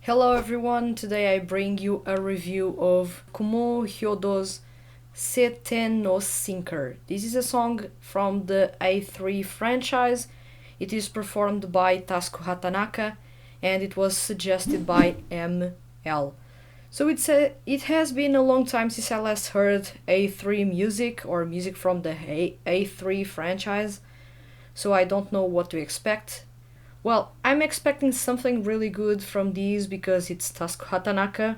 Hello everyone, today I bring you a review of Kumo Hyodo's Seten no Sinker. This is a song from the A3 franchise. It is performed by Tasuku Hatanaka and it was suggested by ML. So it has been a long time since I last heard A3 music or music from the A3 franchise, so I don't know what to expect. Well, I'm expecting something really good from these because it's Tasuku Hatanaka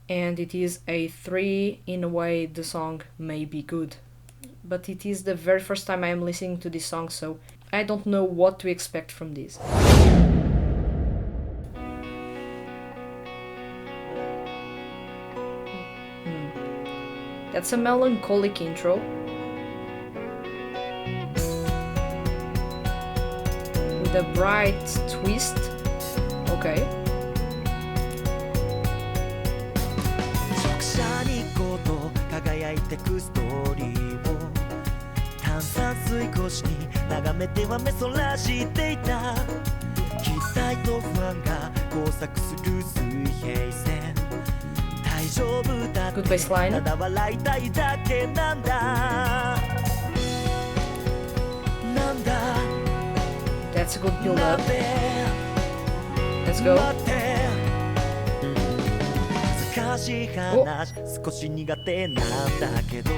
and it is A3. In a way, the song may be good. But it is the very first time I am listening to this song, so I don't know what to expect from this. That's a melancholic intro with a bright twist. Okay. 直射日光と輝いてくストーリーを炭酸水越しに眺めては目そらしていた期待と不安が交錯する水平線大丈夫だって Good bass line. ただ笑いたいだけなんだなんだ That's a good build up. なんで Let's go. 待って難しい話少し苦手なんだけど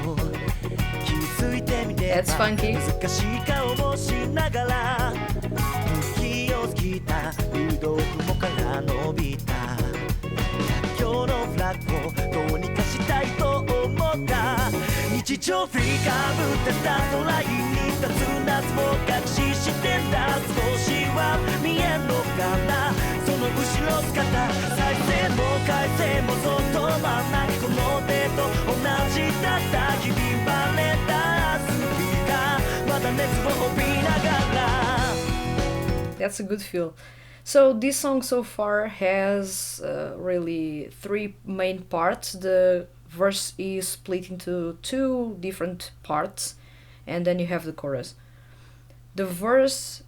気づいてみれば That's funky. 難しい顔もしながら息をついた流動雲から伸びた逆境のフラッグをどうにかしたいと思った日常振りかぶってた空に立つ夏を隠ししてた少しは見えんのかなその後ろ姿再生も回生もそっと真ん中この手と同じだったひび割れたスピーカーまだ熱を帯びながら That's a good feel. So this song so far has really three main parts. The verse is split into two different parts, and then you have the chorus. The verse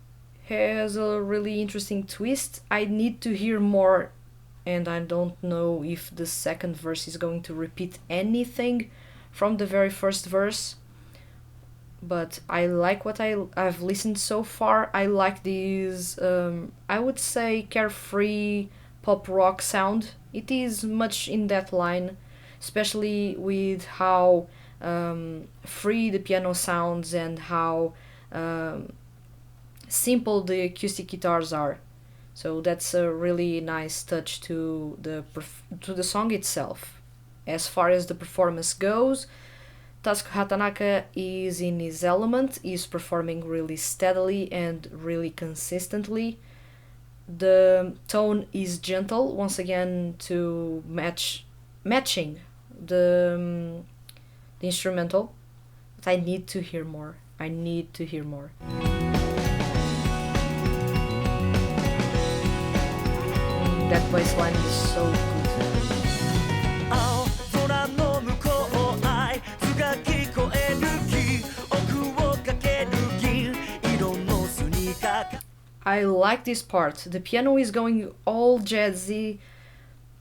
has a really interesting twist. I need to hear more, and I don't know if the second verse is going to repeat anything from the very first verse. But I like what I've listened so far. I like these, I would say, carefree pop rock sound. It is much in that line, especially with how free the piano sounds and how simple the acoustic guitars are. So that's a really nice touch to the song itself. As far as the performance goes, Tasuku Hatanaka is in his element, is performing really steadily and really consistently. The tone is gentle, once again to matching the instrumental. But I need to hear more. I need to hear more. That bass line is so good. 青空の向こう合図が聞こえる木奥をかける銀色のスニーカー I like this part. The piano is going all jazzy.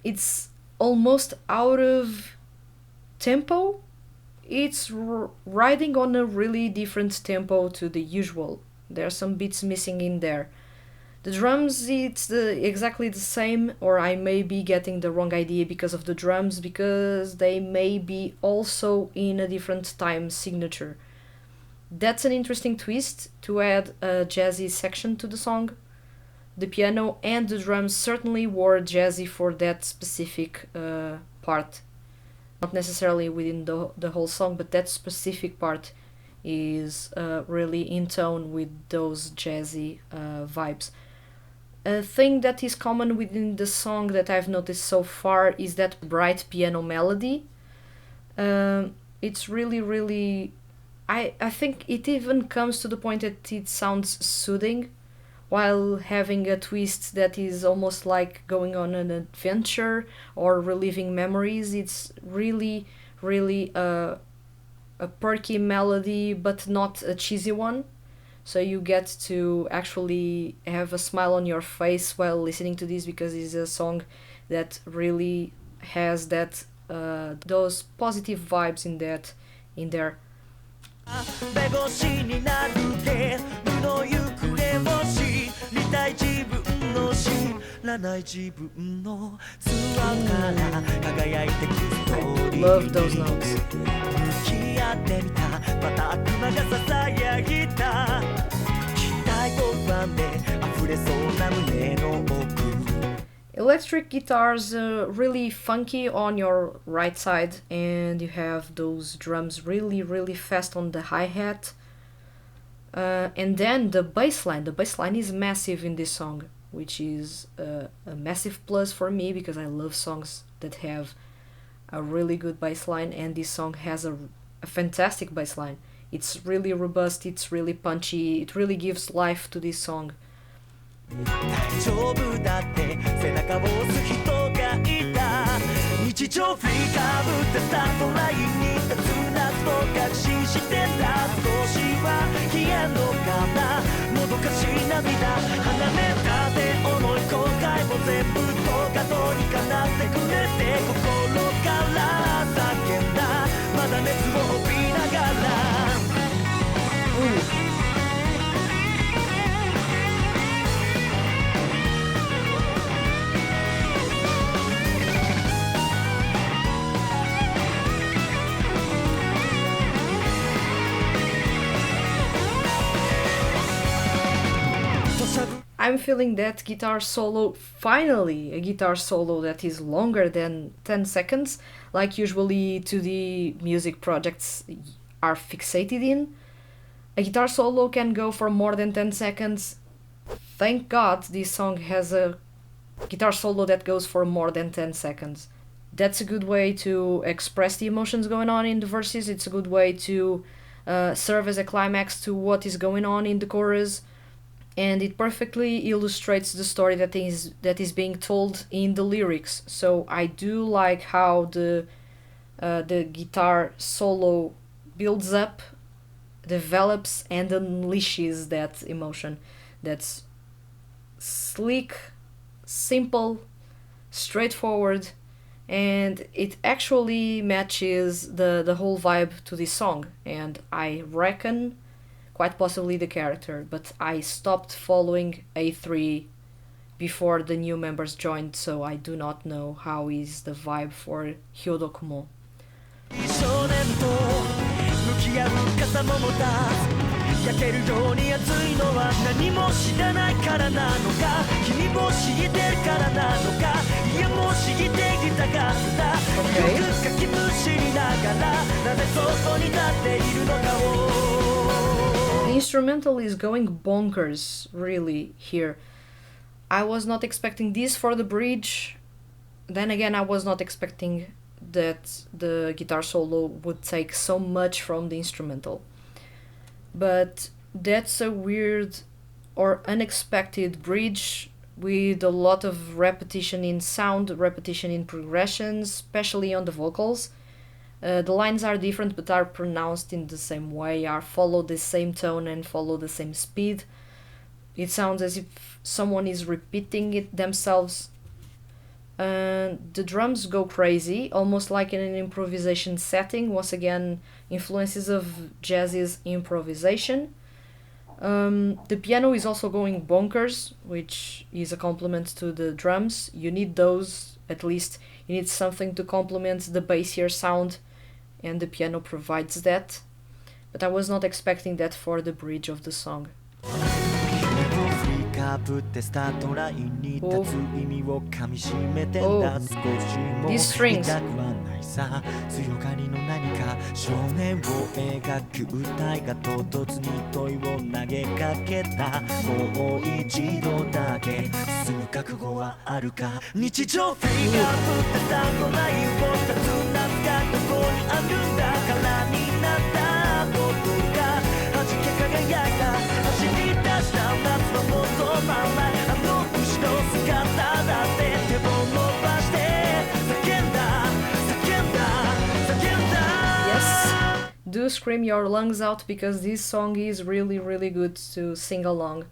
It's almost out of tempo. It's riding on a really different tempo to the usual. There are some beats missing in there. The drums, it's exactly the same, or I may be getting the wrong idea because of the drums, because they may be also in a different time signature. That's an interesting twist to add a jazzy section to the song. The piano and the drums certainly were jazzy for that specific part. Not necessarily within the whole song, but that specific part is really in tone with those jazzy vibes. A thing that is common within the song that I've noticed so far is that bright piano melody. It's really, really... I think it even comes to the point that it sounds soothing, while having a twist that is almost like going on an adventure or reliving memories. It's really, really a perky melody, but not a cheesy one. so you get to actually have a smile on your face while listening to this, because it's a song that really has that those positive vibes in there. 弁護士になるゲームの行方を知りたい自分の知らない自分のツアーから輝いてくストーリー Love those notes. 向き合ってみたまた悪魔がささやいた期待と不安で溢れそうな胸の奥 Electric guitars really funky on your right side, and you have those drums really fast on the hi-hat. And then the bass line. The bass line is massive in this song, which is a massive plus for me because I love songs that have a really good bass line, and this song has a fantastic bass line. It's really robust, it's really punchy, it really gives life to this song. 大丈夫だって背中を押す人がいた日常振りかぶってスタートラインに立つ夏と確信してた少しは消えんのかなもどかしい涙離れたて思い後悔も全部とかどうにかなってくれて心から叫んだまだ熱を帯びながら I'm feeling that guitar solo, finally a guitar solo that is longer than 10 seconds, like usually 2D music projects are fixated in. A guitar solo can go for more than 10 seconds. Thank God this song has a guitar solo that goes for more than 10 seconds. That's a good way to express the emotions going on in the verses. It's a good way to serve as a climax to what is going on in the chorus. And it perfectly illustrates the story that is being told in the lyrics. So I do like how the guitar solo builds up, develops, and unleashes that emotion. That's sleek, simple, straightforward, and it actually matches the whole vibe to this song. And I reckon quite possibly the character, but I stopped following A3 before the new members joined, so I do not know how is the vibe for Hyodo Kumo. 少年と向き合う傘も持た焼けるように熱いのは何も知らないからなのか君も知ってるからなのかいやもう知っていたかったよくかきむしりながらなぜそこに立っているのかを The instrumental is going bonkers, really, here. I was not expecting this for the bridge. Then again, I was not expecting that the guitar solo would take so much from the instrumental. But that's a weird or unexpected bridge with a lot of repetition in sound, repetition in progressions, especially on the vocals. The lines are different but are pronounced in the same way, are follow the same tone and follow the same speed. It sounds as if someone is repeating it themselves. The drums go crazy, almost like in an improvisation setting. Once again, influences of jazz's improvisation. The piano is also going bonkers, which is a compliment to the drums. You need those, at least you need something to complement the bassier sound, and the piano provides that. But I was not expecting that for the bridge of the song. かぶってスタートラインに立つ意味をかみしめてんだ少しも痛くはないさ強がりの何か少年を描く歌いが唐突に問いを投げかけたもう一度だけ進む覚悟はあるか日常フリーかぶってスタートラインを立つ夏がどこにあるんだからになった僕が弾け輝いた走り出した夏のもと Yes, do to scream your lungs out because this song is really, really good to sing along.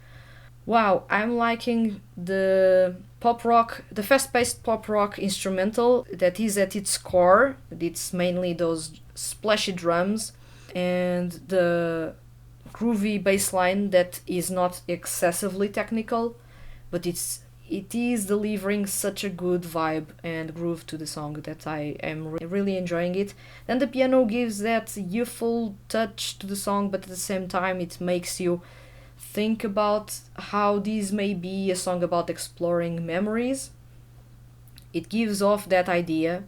Wow, I'm liking the pop rock, the fast paced pop rock instrumental that is at its core. It's mainly those splashy drums and the groovy bass line that is not excessively technical, but it is delivering such a good vibe and groove to the song that I am really enjoying it. Then the piano gives that youthful touch to the song, but at the same time it makes you think about how this may be a song about exploring memories. It gives off that idea.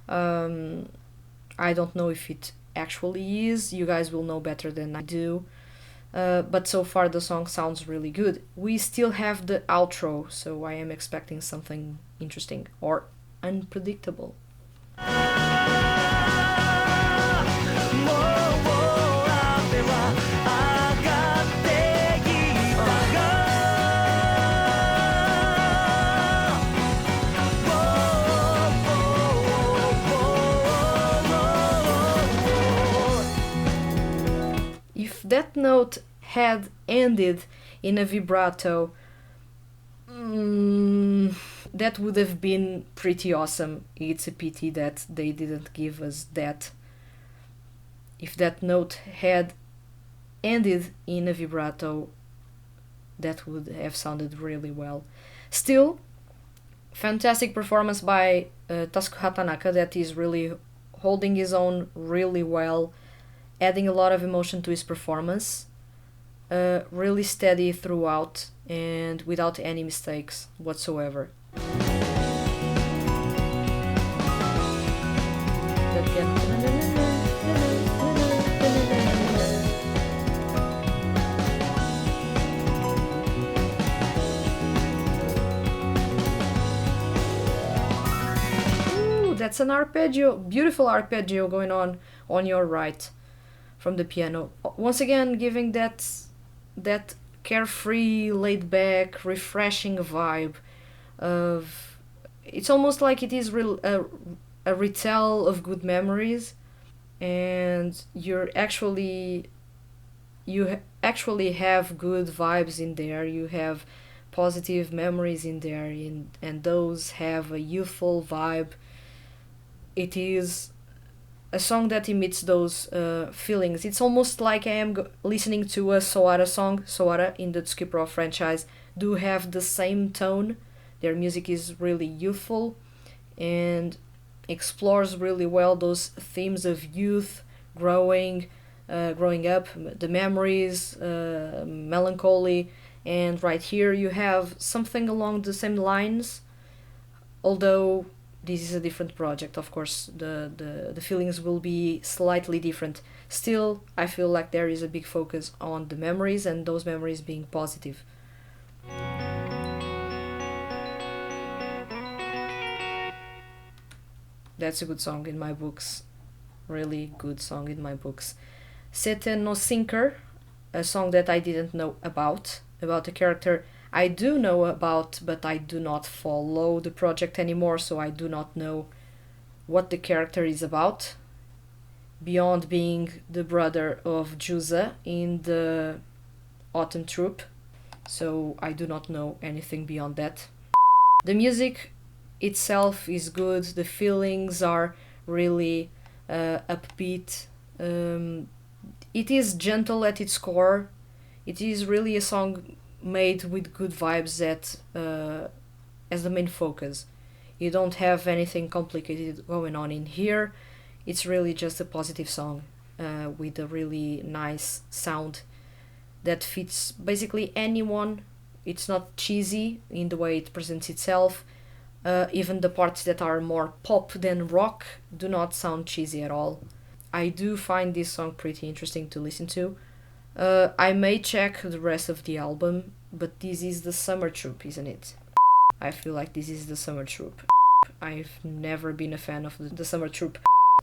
I don't know if it actually is. You guys will know better than I do. But so far the song sounds really good. We still have the outro, so I am expecting something interesting or unpredictable. If that note had ended in a vibrato, that would have been pretty awesome. It's a pity that they didn't give us that. If that note had ended in a vibrato, that would have sounded really well. Still, fantastic performance by Tasuku Hatanaka that is really holding his own really well, adding a lot of emotion to his performance, really steady throughout and without any mistakes whatsoever. Ooh, that's an arpeggio, beautiful arpeggio going on your right from the piano. Once again, giving that carefree, laid back, refreshing vibe of. It's almost like it is a retell of good memories, and you actually have good vibes in there. You have positive memories in there, and those have a youthful vibe. It is a song that emits those feelings. It's almost like I am listening to a Soara song. Soara in the Tsuki Pro franchise do have the same tone. Their music is really youthful and explores really well those themes of youth, growing up, the memories, melancholy, and right here you have something along the same lines, although this is a different project. Of course, the feelings will be slightly different. Still, I feel like there is a big focus on the memories and those memories being positive. That's a good song in my books. Really good song in my books. Sete no Sinker, a song that I didn't know about a character I do know about, but I do not follow the project anymore, so I do not know what the character is about, beyond being the brother of Juza in the Autumn Troop, so I do not know anything beyond that. The music itself is good, the feelings are really upbeat, it is gentle at its core, it is really a song made with good vibes that as the main focus. You don't have anything complicated going on in here. It's really just a positive song with a really nice sound that fits basically anyone. It's not cheesy in the way it presents itself. Even the parts that are more pop than rock do not sound cheesy at all. I do find this song pretty interesting to listen to. I may check the rest of the album, but this is the Summer Troop, isn't it? I feel like this is the Summer Troop. I've never been a fan of the Summer Troop.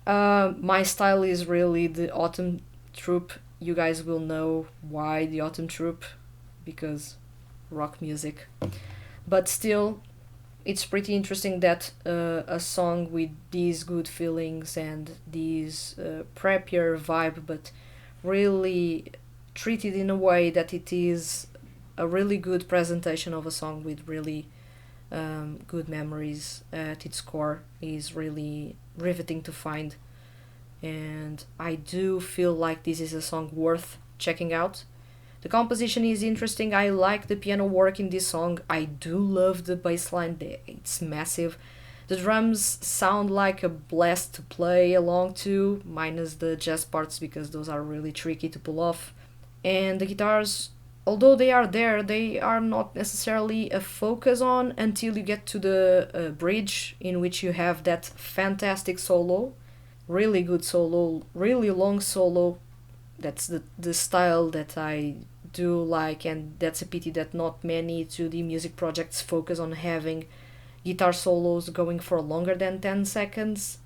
My style is really the Autumn Troop. You guys will know why the Autumn Troop, because rock music. But still, it's pretty interesting that a song with these good feelings and these preppier vibe, but really treated in a way that it is a really good presentation of a song with really good memories at its core, is really riveting to find. And I do feel like this is a song worth checking out. The composition is interesting. I like the piano work in this song. I do love the bass line. It's massive. The drums sound like a blast to play along to, minus the jazz parts because those are really tricky to pull off. And the guitars, although they are there, they are not necessarily a focus on until you get to the bridge, in which you have that fantastic solo. Really good solo, really long solo. That's the style that I do like, and that's a pity that not many 2D music projects focus on having guitar solos going for longer than 10 seconds,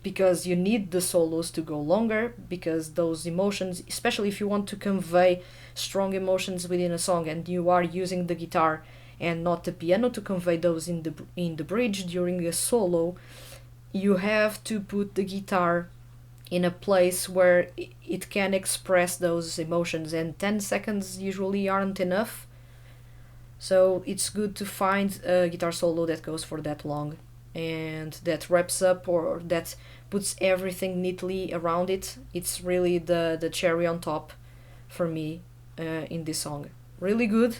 because you need the solos to go longer, because those emotions, especially if you want to convey strong emotions within a song and you are using the guitar and not the piano to convey those in the bridge during a solo, you have to put the guitar in a place where it can express those emotions, and 10 seconds usually aren't enough. So it's good to find a guitar solo that goes for that long and that wraps up, or that puts everything neatly around it. It's really the cherry on top for me in this song. Really good,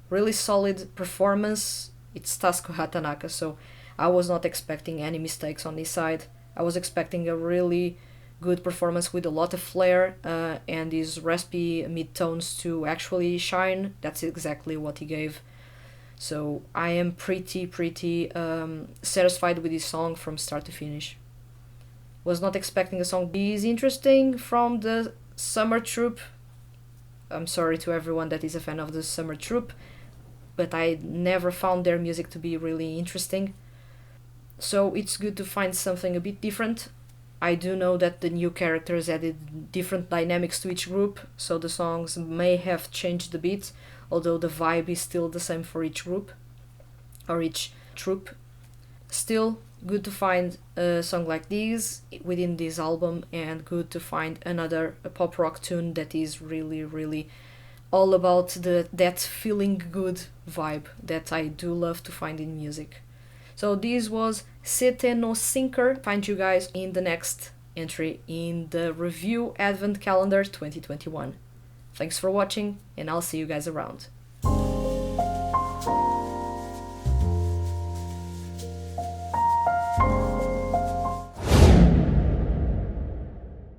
really solid performance. It's Tasuku Hatanaka, so I was not expecting any mistakes on this side. I was expecting a really good performance with a lot of flair and these raspy mid-tones to actually shine. That's exactly what he gave. So I am pretty satisfied with this song from start to finish. Was not expecting a song this interesting from the Summer Troupe. I'm sorry to everyone that is a fan of the Summer Troupe, but I never found their music to be really interesting. So it's good to find something a bit different. I do know that the new characters added different dynamics to each group, so the songs may have changed a bit, although the vibe is still the same for each group or each troupe. Still, good to find a song like this within this album, and good to find another pop rock tune that is really all about that feeling good vibe that I do love to find in music. So this was Sete no Sinker. Find you guys in the next entry in the Review Advent Calendar 2021. Thanks for watching, and I'll see you guys around.